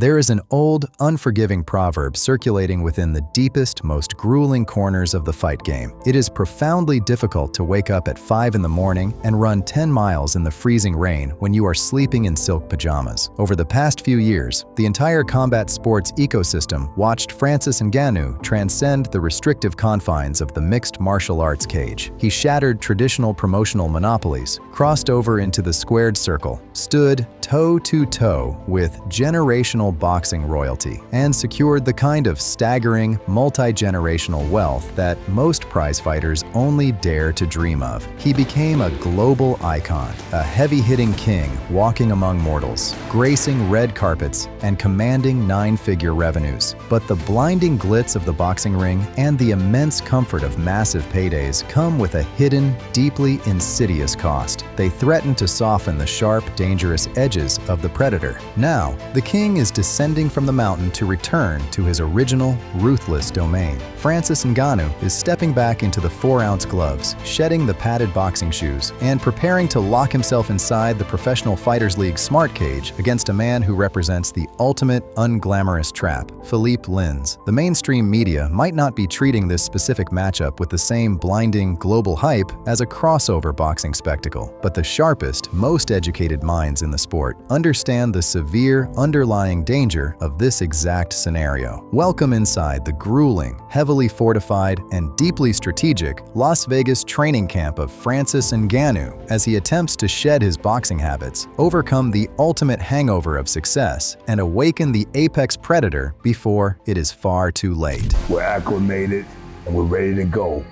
There is an old, unforgiving proverb circulating within the deepest, most grueling corners of the fight game. It is profoundly difficult to wake up at 5 in the morning and run 10 miles in the freezing rain when you are sleeping in silk pajamas. Over the past few years, the entire combat sports ecosystem watched Francis Ngannou transcend the restrictive confines of the mixed martial arts cage. He shattered traditional promotional monopolies, crossed over into the squared circle, stood toe-to-toe with generational boxing royalty, and secured the kind of staggering, multi-generational wealth that most prize fighters only dare to dream of. He became a global icon, a heavy-hitting king walking among mortals, gracing red carpets and commanding 9-figure revenues. But the blinding glitz of the boxing ring and the immense comfort of massive paydays come with a hidden, deeply insidious cost. They threaten to soften the sharp, dangerous edges of the predator. Now, the king is descending from the mountain to return to his original, ruthless domain. Francis Ngannou is stepping back into the 4-ounce gloves, shedding the padded boxing shoes, and preparing to lock himself inside the Professional Fighters League smart cage against a man who represents the ultimate unglamorous trap, Philipe Lins. The mainstream media might not be treating this specific matchup with the same blinding global hype as a crossover boxing spectacle, but the sharpest, most educated minds in the sport understand the severe underlying danger of this exact scenario. Welcome inside the grueling, heavily fortified, and deeply strategic Las Vegas training camp of Francis Ngannou as he attempts to shed his boxing habits, overcome the ultimate hangover of success, and awaken the apex predator before it is far too late. We're acclimated and we're ready to go.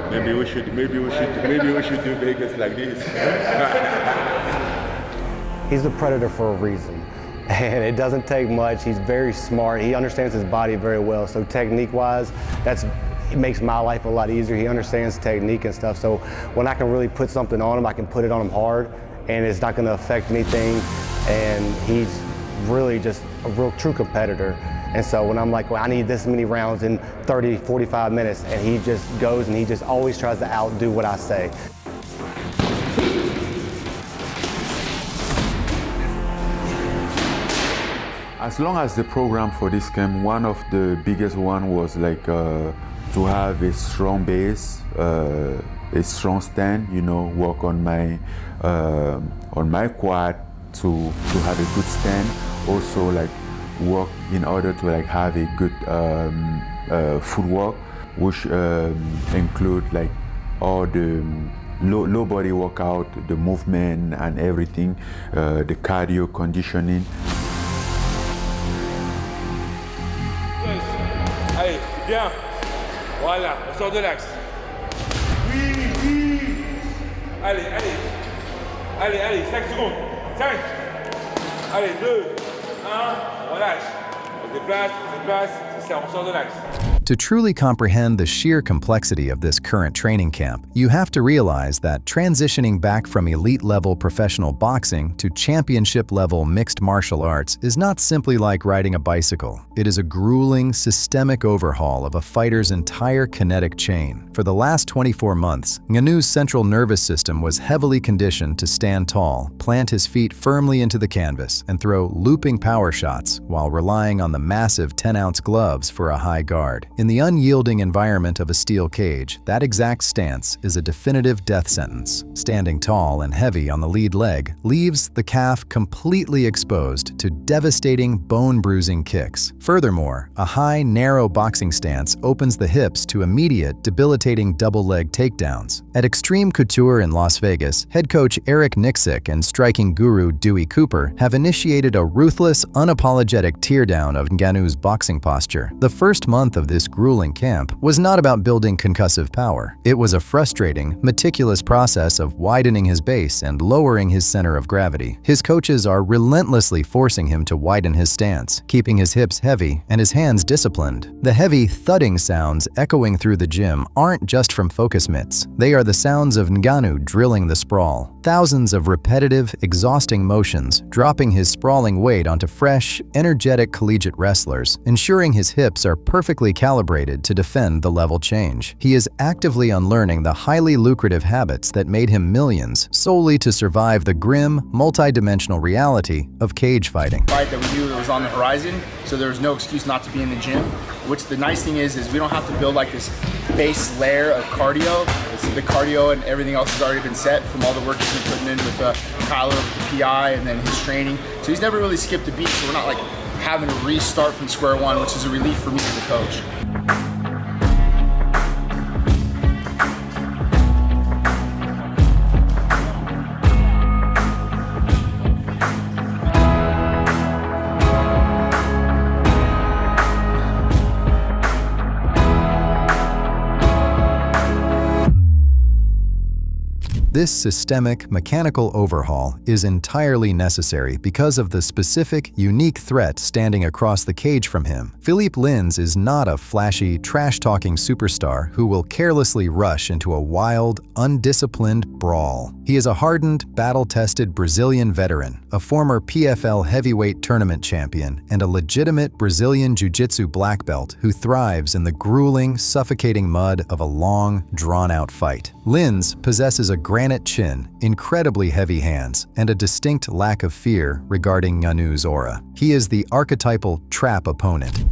Maybe we should do Vegas like this. He's the predator for a reason, and it doesn't take much. He's very smart. He understands his body very well. So technique-wise, it makes my life a lot easier. He understands technique and stuff. So when I can really put something on him, I can put it on him hard, and it's not going to affect anything. And he's really just a real true competitor. And so when I'm like, well, I need this many rounds in 30, 45 minutes, and he just goes and he just always tries to outdo what I say. As long as the program for this camp, one of the biggest one was like to have a strong base, a strong stand, work on my quad to have a good stand. Also like work in order to like have a good footwork, which include like all the low body workout, the movement and everything, the cardio conditioning. Allez, bien. Voilà, on sort de l'axe. Oui, oui. Allez, 5 secondes. 5. Allez, 2, 1, relâche. On se déplace, c'est ça, on sort de l'axe. To truly comprehend the sheer complexity of this current training camp, you have to realize that transitioning back from elite-level professional boxing to championship-level mixed martial arts is not simply like riding a bicycle. It is a grueling, systemic overhaul of a fighter's entire kinetic chain. For the last 24 months, Ngannou's central nervous system was heavily conditioned to stand tall, plant his feet firmly into the canvas, and throw looping power shots while relying on the massive 10-ounce gloves for a high guard. In the unyielding environment of a steel cage, that exact stance is a definitive death sentence. Standing tall and heavy on the lead leg leaves the calf completely exposed to devastating bone-bruising kicks. Furthermore, a high, narrow boxing stance opens the hips to immediate, debilitating double-leg takedowns. At Xtreme Couture in Las Vegas, head coach Eric Nicksick and striking guru Dewey Cooper have initiated a ruthless, unapologetic teardown of Ngannou's boxing posture. The first month of this grueling camp was not about building concussive power. It was a frustrating, meticulous process of widening his base and lowering his center of gravity. His coaches are relentlessly forcing him to widen his stance, keeping his hips heavy and his hands disciplined. The heavy, thudding sounds echoing through the gym aren't just from focus mitts. They are the sounds of Ngannou drilling the sprawl. Thousands of repetitive, exhausting motions, dropping his sprawling weight onto fresh, energetic collegiate wrestlers, ensuring his hips are perfectly calibrated calibrated to defend the level change. He is actively unlearning the highly lucrative habits that made him millions solely to survive the grim, multi-dimensional reality of cage fighting. Fight that we knew that was on the horizon, so there was no excuse not to be in the gym. Which the nice thing is we don't have to build like this base layer of cardio. The cardio and everything else has already been set from all the work he's been putting in with Kyler, with the PI, and then his training. So he's never really skipped a beat, so we're not like having to restart from square one, which is a relief for me as a coach. This systemic, mechanical overhaul is entirely necessary because of the specific, unique threat standing across the cage from him. Philipe Lins is not a flashy, trash-talking superstar who will carelessly rush into a wild, undisciplined brawl. He is a hardened, battle-tested Brazilian veteran, a former PFL heavyweight tournament champion, and a legitimate Brazilian jiu-jitsu black belt who thrives in the grueling, suffocating mud of a long, drawn-out fight. Lins possesses a granite chin, incredibly heavy hands, and a distinct lack of fear regarding Ngannou's aura. He is the archetypal trap opponent.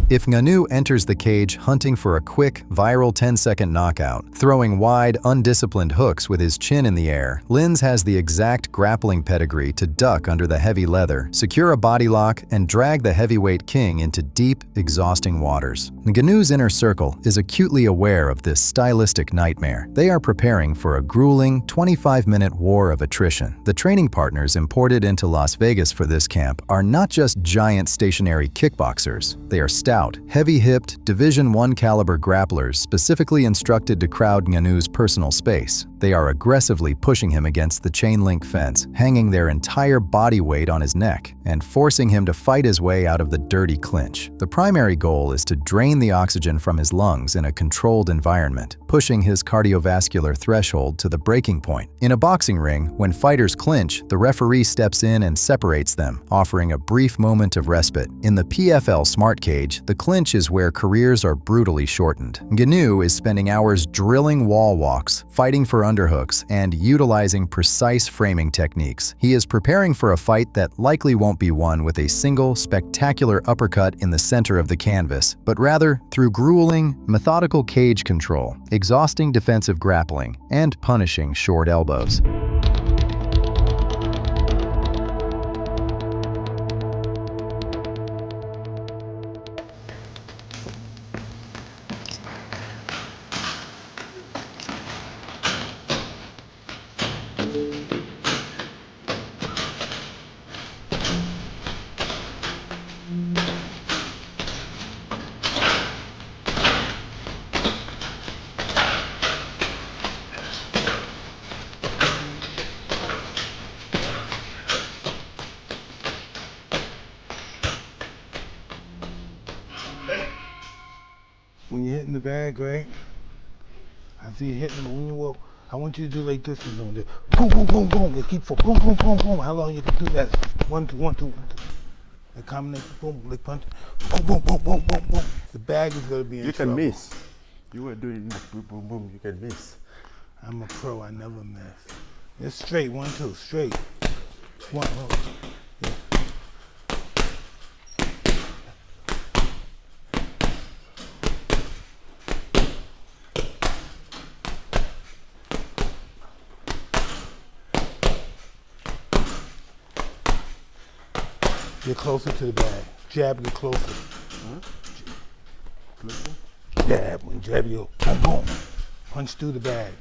If Ngannou enters the cage hunting for a quick, viral 10-second knockout, throwing wide, undisciplined hooks with his chin in the air, Lins has the exact grappling pedigree to duck under the heavy leather, secure a body lock, and drag the heavyweight king into deep, exhausting waters. Ngannou's inner circle is acutely aware of this stylistic nightmare. They are preparing for a grueling, 25-minute war of attrition. The training partners imported into Las Vegas for this camp are not just giant stationary kickboxers. They are stout, heavy-hipped, Division I caliber grapplers specifically instructed to crowd Ngannou's personal space. They are aggressively pushing him against the chain-link fence, hanging their entire body weight on his neck, and forcing him to fight his way out of the dirty clinch. The primary goal is to drain the oxygen from his lungs in a controlled environment, pushing his cardiovascular threshold to the breaking point. In a boxing ring, when fighters clinch, the referee steps in and separates them, offering a brief moment of respite. In the PFL Smart Cage, the clinch is where careers are brutally shortened. Ngannou is spending hours drilling wall walks, fighting for underhooks, and utilizing precise framing techniques. He is preparing for a fight that likely won't be won with a single, spectacular uppercut in the center of the canvas, but rather through grueling, methodical cage control, exhausting defensive grappling, and punishing short elbows. When you're hitting the bag, right? I see you hitting the when you walk. I want you to do like this and doing this. Boom, boom, boom, boom. And keep for boom, boom, boom, boom. How long you can do that? 1, 2, 1, 2, 1, 2. The combination, boom, like punch. Boom, boom, boom, boom, boom, boom. The bag is gonna be in trouble. You can miss. You were doing boom, boom, boom. You can miss. I'm a pro. I never miss. It's straight. 1, 2, straight. 1, 2. Yeah. Get closer to the bag. Jab, get closer. Huh? Closer? Jab, when jab, you go boom, boom. Punch through the bag.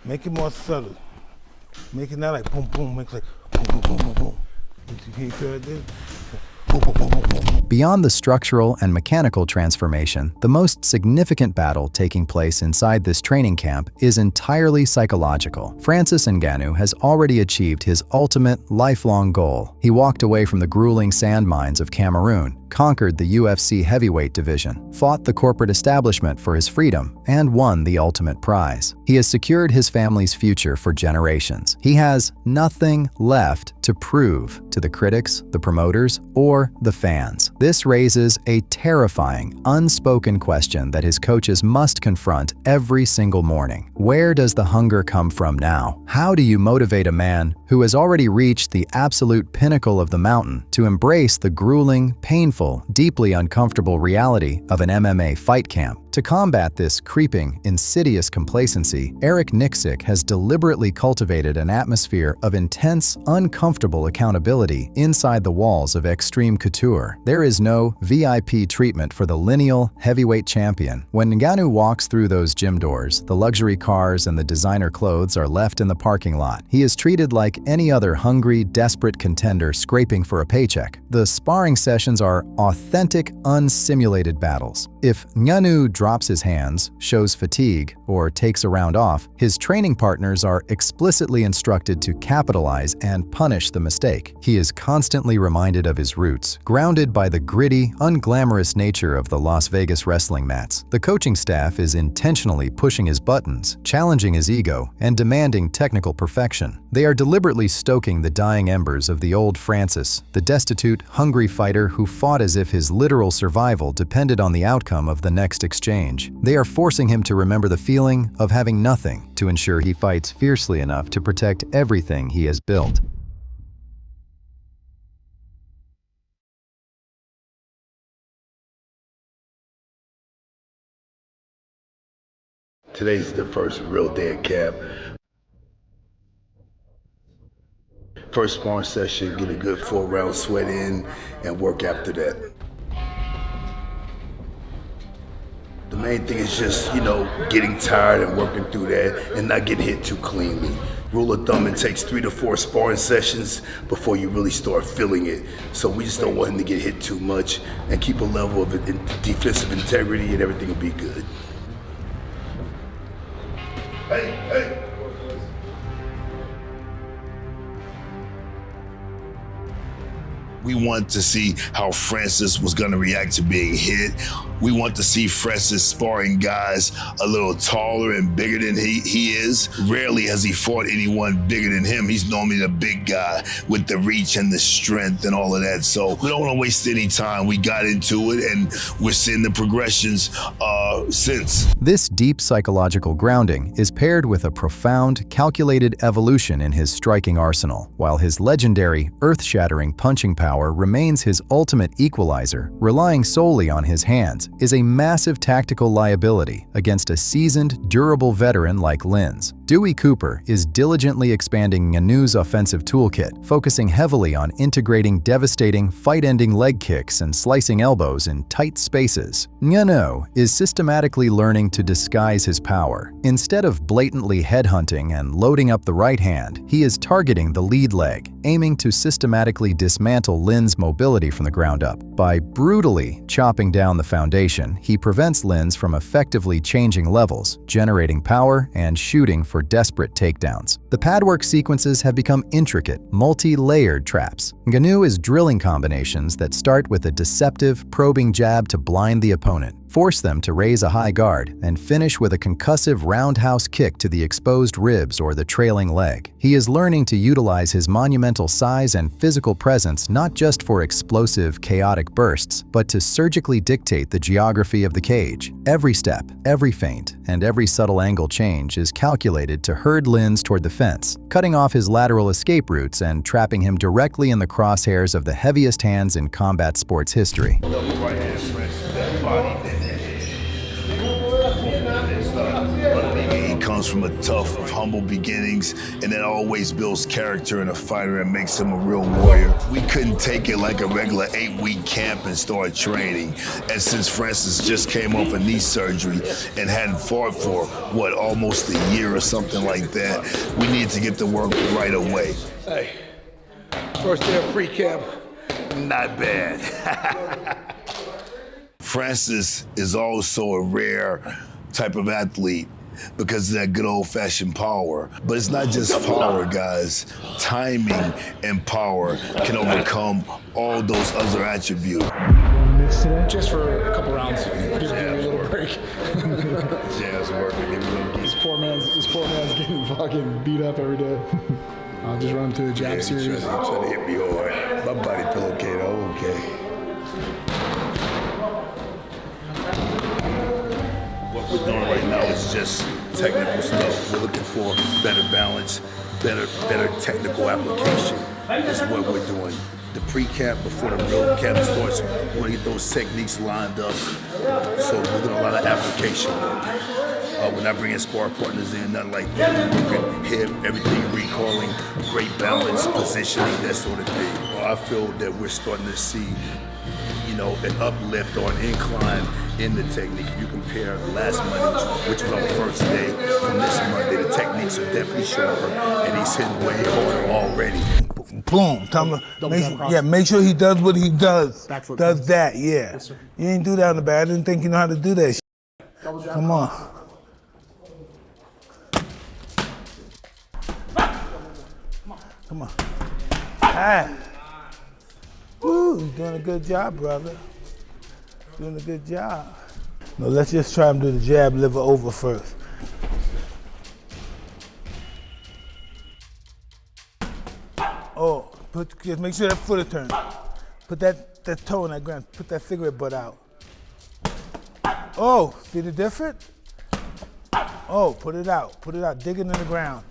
Make it more subtle. Make it not like boom, boom. Make it like boom, boom, boom, boom, boom. You hear this? Boom, boom, boom, boom, boom. Beyond the structural and mechanical transformation, the most significant battle taking place inside this training camp is entirely psychological. Francis Ngannou has already achieved his ultimate, lifelong goal. He walked away from the grueling sand mines of Cameroon, conquered the UFC heavyweight division, fought the corporate establishment for his freedom, and won the ultimate prize. He has secured his family's future for generations. He has nothing left to prove to the critics, the promoters, or the fans. This raises a terrifying, unspoken question that his coaches must confront every single morning. Where does the hunger come from now? How do you motivate a man who has already reached the absolute pinnacle of the mountain to embrace the grueling, painful, deeply uncomfortable reality of an MMA fight camp? To combat this creeping, insidious complacency, Eric Nicksick has deliberately cultivated an atmosphere of intense, uncomfortable accountability inside the walls of Xtreme Couture. There is no VIP treatment for the lineal heavyweight champion. When Ngannou walks through those gym doors, the luxury cars and the designer clothes are left in the parking lot. He is treated like any other hungry, desperate contender scraping for a paycheck. The sparring sessions are authentic, unsimulated battles. If Ngannou drops his hands, shows fatigue, or takes a round off, his training partners are explicitly instructed to capitalize and punish the mistake. He is constantly reminded of his roots, grounded by the gritty, unglamorous nature of the Las Vegas wrestling mats. The coaching staff is intentionally pushing his buttons, challenging his ego, and demanding technical perfection. They are deliberately stoking the dying embers of the old Francis, the destitute, hungry fighter who fought as if his literal survival depended on the outcome of the next exchange. They are forcing him to remember the feeling of having nothing to ensure he fights fiercely enough to protect everything he has built. Today's the first real day at camp. First sparring session, get a good 4-round sweat in and work after that. The main thing is just, getting tired and working through that and not getting hit too cleanly. Rule of thumb, it takes 3 to 4 sparring sessions before you really start feeling it. So we just don't want him to get hit too much and keep a level of defensive integrity and everything will be good. Hey. We want to see how Francis was going to react to being hit. We want to see Francis sparring guys a little taller and bigger than he is. Rarely has he fought anyone bigger than him. He's normally the big guy with the reach and the strength and all of that. So we don't want to waste any time. We got into it and we're seeing the progressions since. This deep psychological grounding is paired with a profound, calculated evolution in his striking arsenal. While his legendary, earth-shattering punching power remains his ultimate equalizer, relying solely on his hands is a massive tactical liability against a seasoned, durable veteran like Lins. Dewey Cooper is diligently expanding Ngannou's offensive toolkit, focusing heavily on integrating devastating, fight-ending leg kicks and slicing elbows in tight spaces. Ngannou is systematically learning to disguise his power. Instead of blatantly headhunting and loading up the right hand, he is targeting the lead leg, aiming to systematically dismantle Lins' mobility from the ground up. By brutally chopping down the foundation, he prevents Lins from effectively changing levels, generating power, and shooting for desperate takedowns. The padwork sequences have become intricate, multi-layered traps. Ngannou is drilling combinations that start with a deceptive, probing jab to blind the opponent, force them to raise a high guard, and finish with a concussive roundhouse kick to the exposed ribs or the trailing leg. He is learning to utilize his monumental size and physical presence not just for explosive, chaotic bursts, but to surgically dictate the geography of the cage. Every step, every feint, and every subtle angle change is calculated to herd Lins toward the fence, cutting off his lateral escape routes and trapping him directly in the crosshairs of the heaviest hands in combat sports history. He comes from a tough, humble beginnings, and that always builds character in a fighter and makes him a real warrior. We couldn't take it like a regular 8-week camp and start training. And since Francis just came off a knee surgery and hadn't fought for, almost a year or something like that, we needed to get to work right away. Hey, first day of pre-camp, not bad. Francis is also a rare type of athlete because of that good old-fashioned power. But it's not just power, guys. Timing and power can overcome all those other attributes. techniques today? Just for a couple rounds. Give me a little break. Jabs working. This poor man's getting fucking beat up every day. I'll just run through the jab series. He's trying to hit me hard. My body feel okay though, okay. What we're doing right now is just technical stuff. We're looking for better balance, better technical application. Is what we're doing. The pre-camp before the real camp starts, we want to get those techniques lined up. So we're doing a lot of application work. We're not bringing spar partners in, nothing like that. We're working hip, everything, recalling, great balance, positioning, that sort of thing. Well, I feel that we're starting to see, an uplift or an incline in the technique. If you compare last Monday, which was our first day, from this Monday, the techniques are definitely sharper, and he's hitting way harder already. Boom. Make sure he does what he does. Does that, yeah. Yes, sir. You ain't do that in the bad. I didn't think you know how to do that. Come on. Come on. Ah. Woo, you're doing a good job, brother. Doing a good job. No, let's just try and do the jab liver over first. Oh, just make sure that foot is turned. Put that toe in that ground. Put that cigarette butt out. Oh, see the difference? Oh, put it out. Put it out. Dig it in the ground.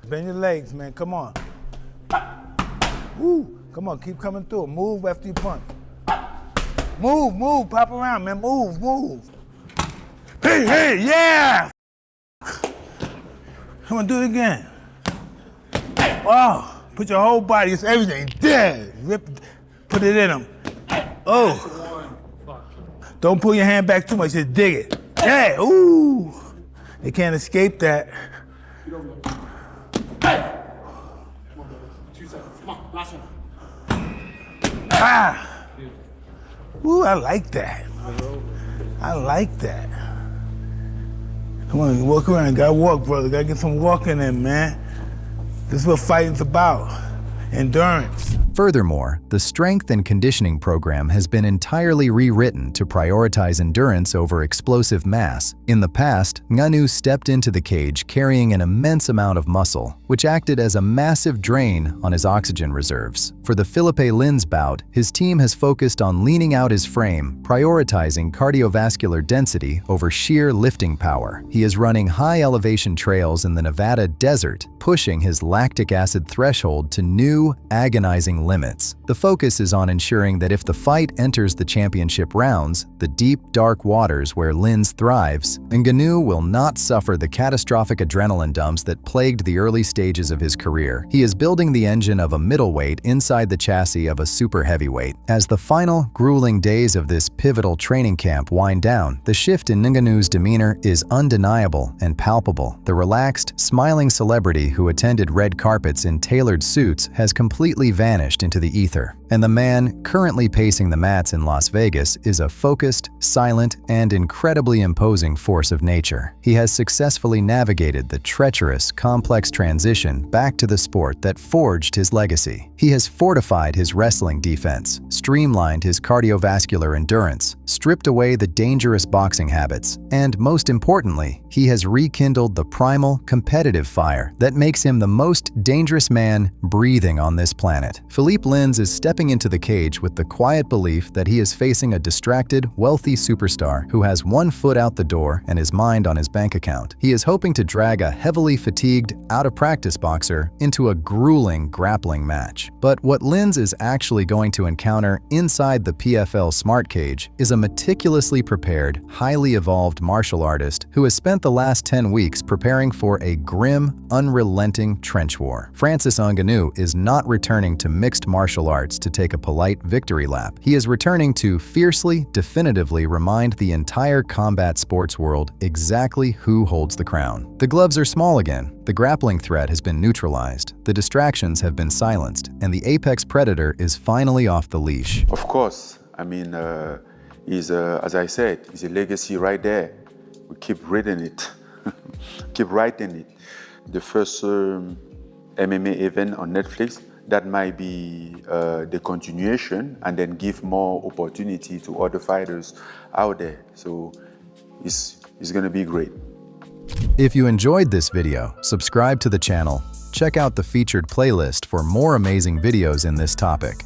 Bend your legs, man. Come on. Woo. Come on, keep coming through. Move after you punch. Move. Pop around, man. Move. Hey, yeah! Come on, do it again. Oh, put your whole body, it's everything. Dead. Put it in him. Oh. Don't pull your hand back too much, just dig it. Yeah, ooh. They can't escape that. Ah! Ooh, I like that. Come on, walk around. Gotta walk, brother. Gotta get some walking in, man. This is what fighting's about. Endurance. Furthermore, the strength and conditioning program has been entirely rewritten to prioritize endurance over explosive mass. In the past, Ngannou stepped into the cage carrying an immense amount of muscle, which acted as a massive drain on his oxygen reserves. For the Philipe Lins bout, his team has focused on leaning out his frame, prioritizing cardiovascular density over sheer lifting power. He is running high-elevation trails in the Nevada desert, pushing his lactic acid threshold to new, agonizing limits. The focus is on ensuring that if the fight enters the championship rounds, the deep, dark waters where Lins thrives, Ngannou will not suffer the catastrophic adrenaline dumps that plagued the early stages of his career. He is building the engine of a middleweight inside the chassis of a super heavyweight. As the final, grueling days of this pivotal training camp wind down, the shift in Ngannou's demeanor is undeniable and palpable. The relaxed, smiling celebrity who attended red carpets in tailored suits has completely vanished into the ether, and the man currently pacing the mats in Las Vegas is a focused, silent, and incredibly imposing force of nature. He has successfully navigated the treacherous, complex transition back to the sport that forged his legacy. He has fortified his wrestling defense, streamlined his cardiovascular endurance, stripped away the dangerous boxing habits, and most importantly, he has rekindled the primal, competitive fire that makes him the most dangerous man breathing on this planet. Philipe Lins is stepping into the cage with the quiet belief that he is facing a distracted, wealthy superstar who has one foot out the door and his mind on his bank account. He is hoping to drag a heavily fatigued, out-of-practice boxer into a grueling grappling match. But what Lins is actually going to encounter inside the PFL Smart Cage is a meticulously prepared, highly evolved martial artist who has spent the last 10 weeks preparing for a grim, unrelenting trench war. Francis Ngannou is not returning to mixed martial arts to take a polite victory lap. He is returning to fiercely, definitively remind the entire combat sports world exactly who holds the crown. The gloves are small again, the grappling threat has been neutralized, the distractions have been silenced, and the apex predator is finally off the leash. Of course, I mean, as I said, it's a legacy right there. We keep reading it, keep writing it. The first MMA event on Netflix, that might be the continuation, and then give more opportunity to other fighters out there. So it's going to be great. If you enjoyed this video, subscribe to the channel. Check out the featured playlist for more amazing videos in this topic.